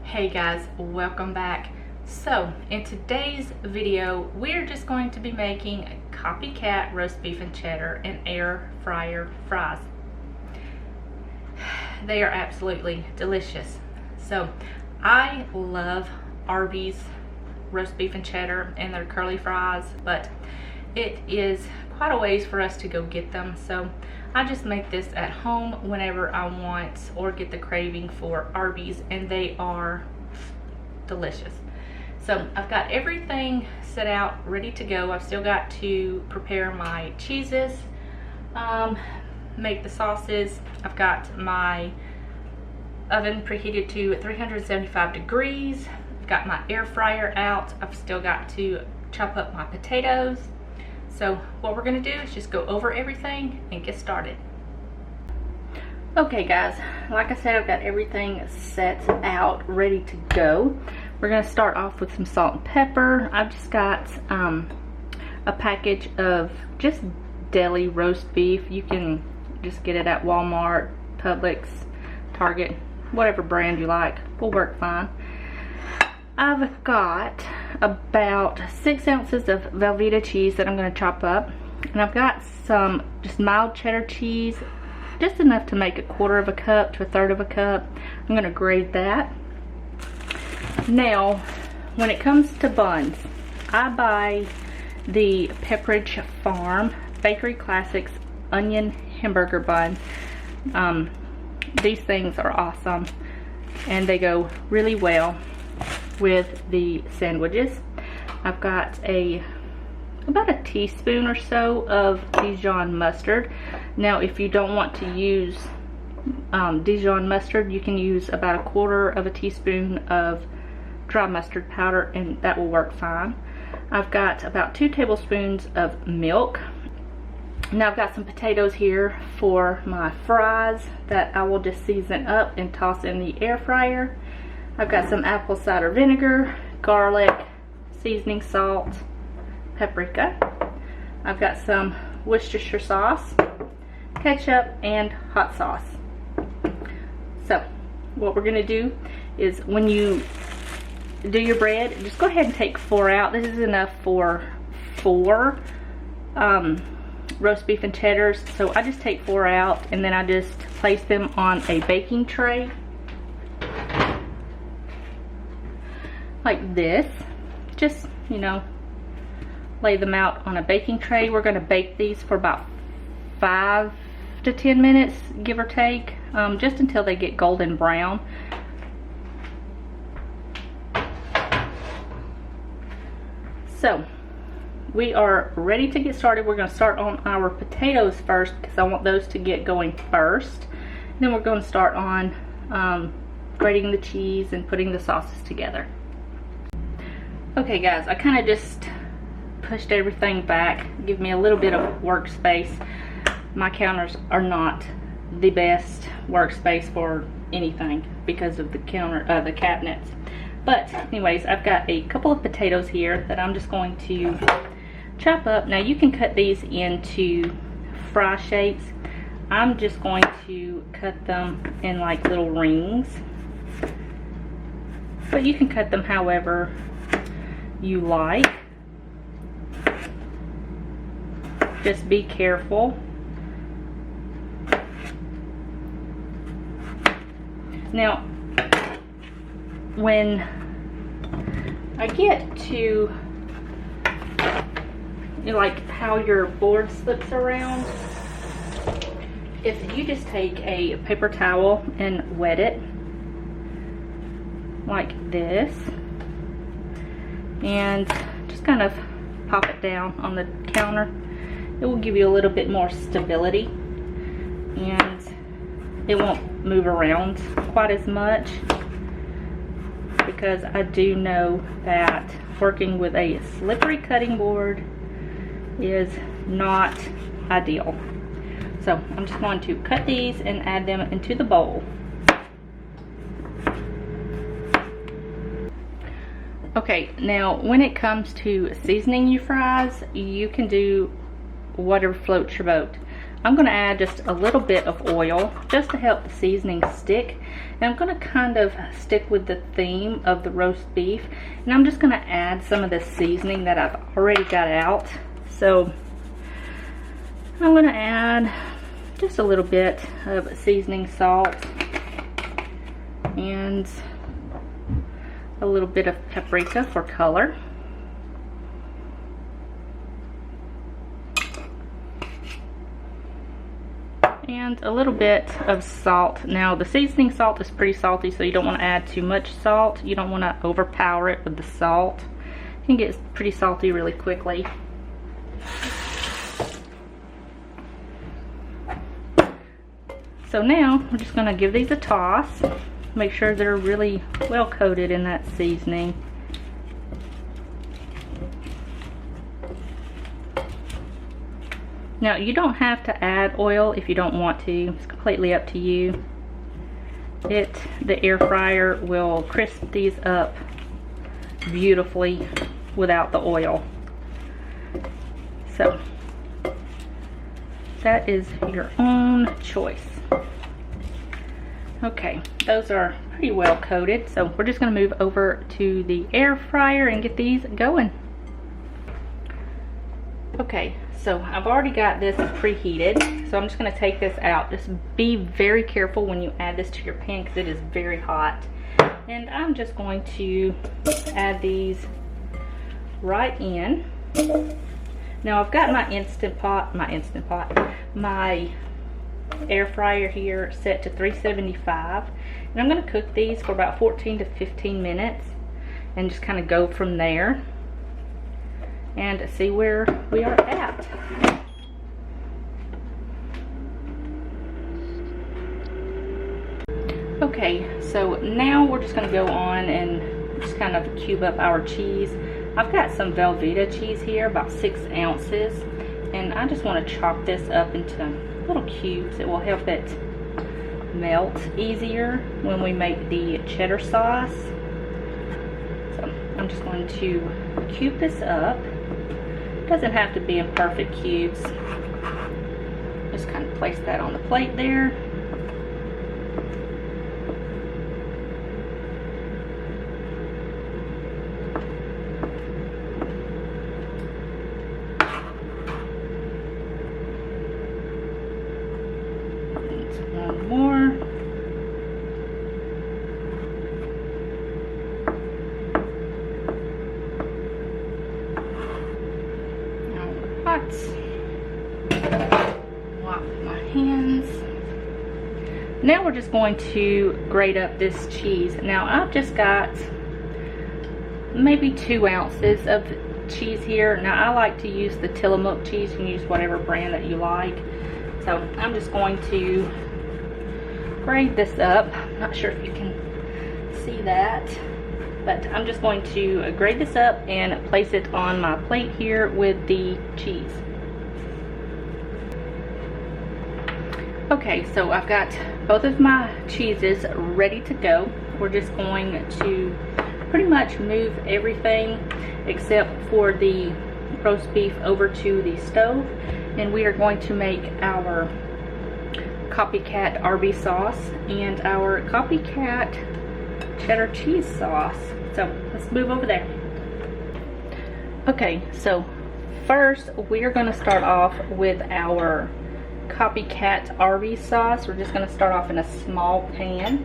Hey guys, welcome back. So in today's video we're just going to be making a copycat roast beef and cheddar and air fryer fries. They are absolutely delicious. So I love Arby's roast beef and cheddar and their curly fries, but it is quite a ways for us to go get them, so I just make this at home whenever I want or get the craving for Arby's, and they are delicious. So I've got everything set out ready to go. I've still got to prepare my cheeses, make the sauces. I've got my oven preheated to 375 degrees. I've got my air fryer out. I've still got to chop up my potatoes. So what we're going to do is just go over everything and get started. Okay guys, like I said, I've got everything set out, ready to go. We're going to start off with some salt and pepper. I've just got a package of just deli roast beef. You can just get it at Walmart, Publix, Target, whatever brand you like will work fine. I've got about 6 ounces of Velveeta cheese that I'm going to chop up, and I've got some just mild cheddar cheese, just enough to make 1/4 cup to 1/3 cup. I'm going to grate that. Now when it comes to buns, I buy the Pepperidge Farm Bakery Classics onion hamburger buns. These things are awesome and they go really well with the sandwiches. I've got about a teaspoon or so of Dijon mustard. Now if you don't want to use Dijon mustard, you can use about 1/4 teaspoon of dry mustard powder and that will work fine. I've got about 2 tablespoons of milk. Now I've got some potatoes here for my fries that I will just season up and toss in the air fryer. I've got some apple cider vinegar, garlic, seasoning salt, paprika. I've got some Worcestershire sauce, ketchup, and hot sauce. So what we're going to do is, when you do your bread, just go ahead and take 4 out. This is enough for 4 roast beef and cheddars. So I just take 4 out and then I just place them on a baking tray like this. Just, you know, lay them out on a baking tray. We're going to bake these for about 5 to 10 minutes, give or take, just until they get golden brown. So we are ready to get started. We're going to start on our potatoes first because I want those to get going first. Then we're going to start on grating the cheese and putting the sauces together. Okay guys, I kind of just pushed everything back, give me a little bit of workspace. My counters are not the best workspace for anything because of the cabinets. But anyways, I've got a couple of potatoes here that I'm just going to chop up. Now you can cut these into fry shapes. I'm just going to cut them in like little rings, but you can cut them however you like. Just be careful. Now when I get to, you know, like how your board slips around, if you just take a paper towel and wet it like this and just kind of pop it down on the counter, it will give you a little bit more stability and it won't move around quite as much, because I do know that working with a slippery cutting board is not ideal. So I'm just going to cut these and add them into the bowl. Okay, now when it comes to seasoning your fries, you can do whatever floats your boat. I'm going to add just a little bit of oil just to help the seasoning stick. And I'm going to kind of stick with the theme of the roast beef. And I'm just going to add some of the seasoning that I've already got out. So I'm going to add just a little bit of seasoning salt and a little bit of paprika for color. And a little bit of salt. Now the seasoning salt is pretty salty, so you don't want to add too much salt. You don't want to overpower it with the salt. It can get pretty salty really quickly. So now we're just going to give these a toss. Make sure they're really well coated in that seasoning. Now you don't have to add oil if you don't want to. It's completely up to you. The air fryer will crisp these up beautifully without the oil. So that is your own choice. Okay, those are pretty well coated, so we're just going to move over to the air fryer and get these going. Okay, so I've already got this preheated, so I'm just going to take this out. Just be very careful when you add this to your pan because it is very hot. And I'm just going to add these right in. Now I've got my air fryer here set to 375, and I'm going to cook these for about 14 to 15 minutes and just kind of go from there and see where we are at. Okay, so now we're just going to go on and just kind of cube up our cheese. I've got some Velveeta cheese here, about 6 ounces, and I just want to chop this up into little cubes. It will help it melt easier when we make the cheddar sauce. So I'm just going to cube this up. It doesn't have to be in perfect cubes. Just kind of place that on the plate there. Wash my hands. Now we're just going to grate up this cheese. Now I've just got maybe 2 ounces of cheese here. Now I like to use the Tillamook cheese. You can use whatever brand that you like. So I'm just going to grate this up. I'm not sure if you can see that, but I'm just going to grate this up and place it on my plate here with the cheese. Okay, so I've got both of my cheeses ready to go. We're just going to pretty much move everything except for the roast beef over to the stove, and we are going to make our copycat RB sauce and our copycat cheddar cheese sauce. So let's move over there. Okay, so first we are going to start off with our copycat RB sauce. We're just going to start off in a small pan.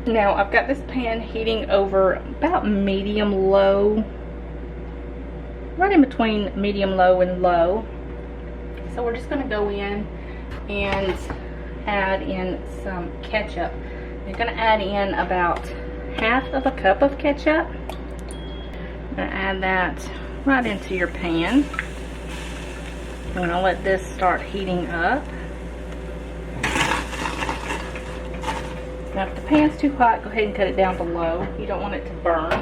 Now I've got this pan heating over about medium low, right in between medium low and low. So we're just going to go in and add in some ketchup. You're going to add in about half of a cup of ketchup. I'm going to add that right into your pan. I'm going to let this start heating up. Now if the pan's too hot, go ahead and cut it down to low. You don't want it to burn.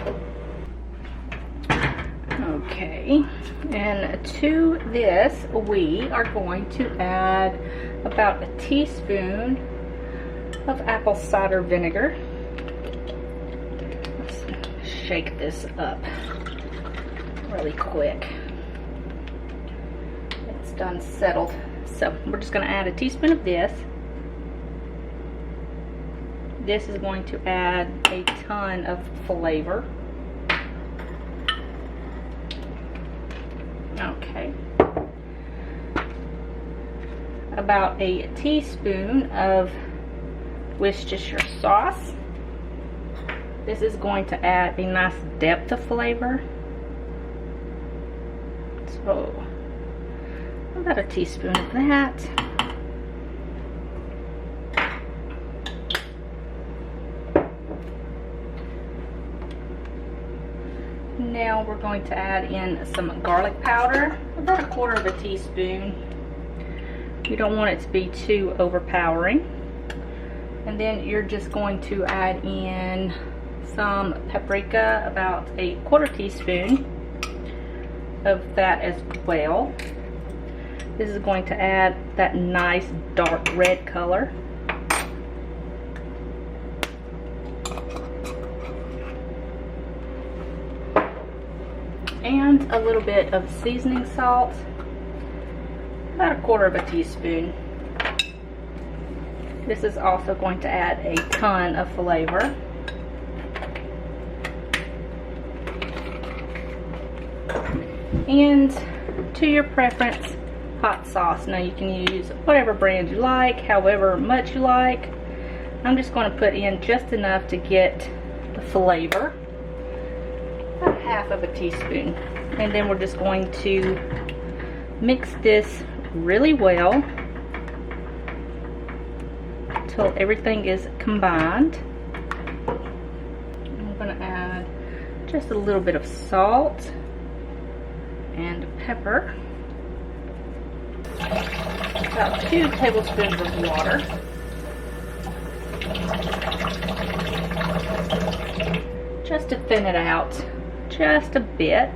Okay, and to this we are going to add about a teaspoon of apple cider vinegar. Let's shake this up really quick. It's done settled So we're just going to add a teaspoon of this. This is going to add a ton of flavor. Okay. About a teaspoon of Worcestershire sauce. This is going to add a nice depth of flavor. So about a teaspoon of that. Now we're going to add in some garlic powder, about a quarter of a teaspoon. You don't want it to be too overpowering. And then you're just going to add in some paprika, about a quarter teaspoon of that as well. This is going to add that nice dark red color. And a little bit of seasoning salt, about a quarter of a teaspoon. This is also going to add a ton of flavor. And to your preference, hot sauce. Now you can use whatever brand you like, however much you like. I'm just going to put in just enough to get the flavor, about half of a teaspoon. And then we're just going to mix this really well until everything is combined. I'm going to add just a little bit of salt and pepper, about 2 tablespoons of water, just to thin it out just a bit,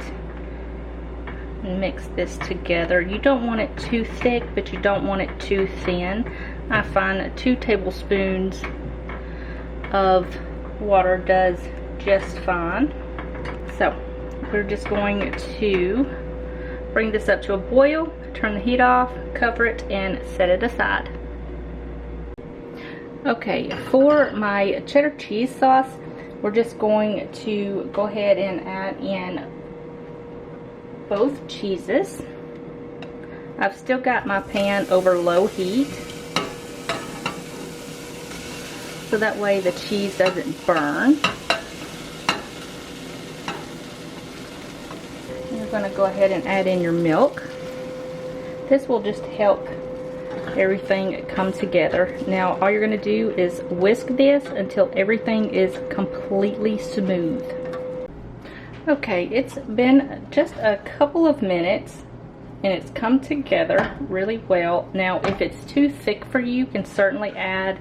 and mix this together. You don't want it too thick, but you don't want it too thin. I find 2 tablespoons of water does just fine. So we're just going to bring this up to a boil, turn the heat off, cover it, and set it aside. Okay, for my cheddar cheese sauce, we're just going to go ahead and add in both cheeses. I've still got my pan over low heat, so that way the cheese doesn't burn. You're going to go ahead and add in your milk. This will just help everything come together. Now all you're going to do is whisk this until everything is completely smooth. Okay, it's been just a couple of minutes and it's come together really well. Now if it's too thick for you, you can certainly add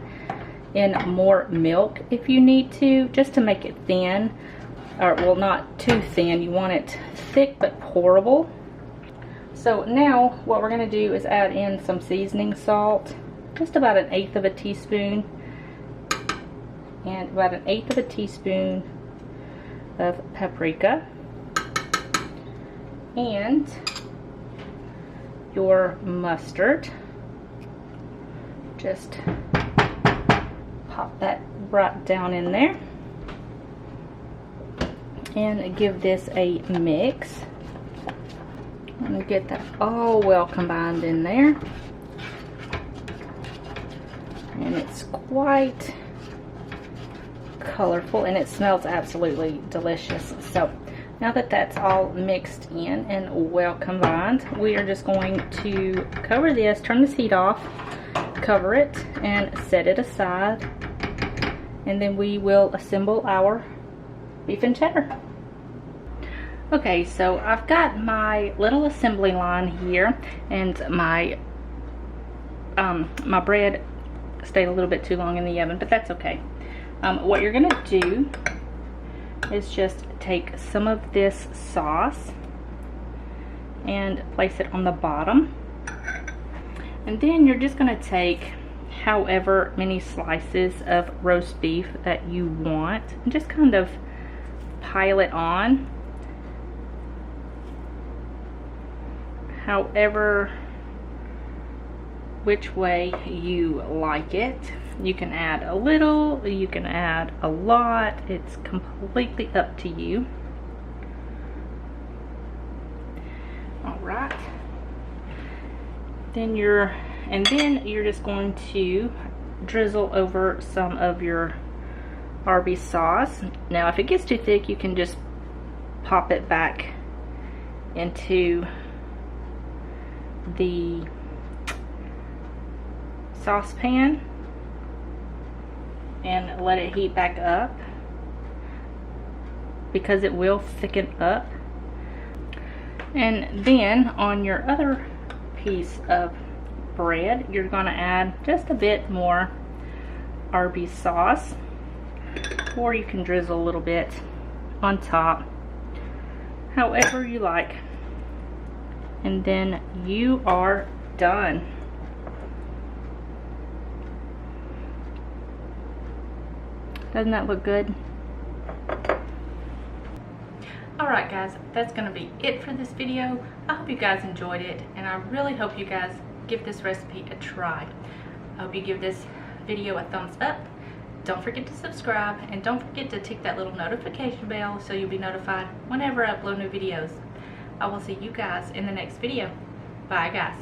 in more milk if you need to, just to make it thin. Or, well, not too thin. You want it thick but pourable. So now what we're going to do is add in some seasoning salt, just about 1/8 of a teaspoon, and about 1/8 of a teaspoon of paprika, and your mustard. Just pop that right down in there and give this a mix. And get that all well combined in there. And it's quite colorful and it smells absolutely delicious. So now that that's all mixed in and well combined, we are just going to cover this, turn this heat off, cover it, and set it aside. And then we will assemble our beef and cheddar. Okay, so I've got my little assembly line here, and my my bread stayed a little bit too long in the oven, but that's okay. What you're gonna do is just take some of this sauce and place it on the bottom, and then you're just gonna take however many slices of roast beef that you want and just kind of pile it on. However which way you like it. You can add a little, you can add a lot. It's completely up to you. All right. Then you're just going to drizzle over some of your Arby's sauce. Now, if it gets too thick, you can just pop it back into the saucepan and let it heat back up, because it will thicken up. And then on your other piece of bread, you're going to add just a bit more Arby's sauce, or you can drizzle a little bit on top, however you like. And then you are done. Doesn't that look good? Alright guys, that's going to be it for this video. I hope you guys enjoyed it, and I really hope you guys give this recipe a try. I hope you give this video a thumbs up. Don't forget to subscribe, and don't forget to tick that little notification bell so you'll be notified whenever I upload new videos. I will see you guys in the next video. Bye guys.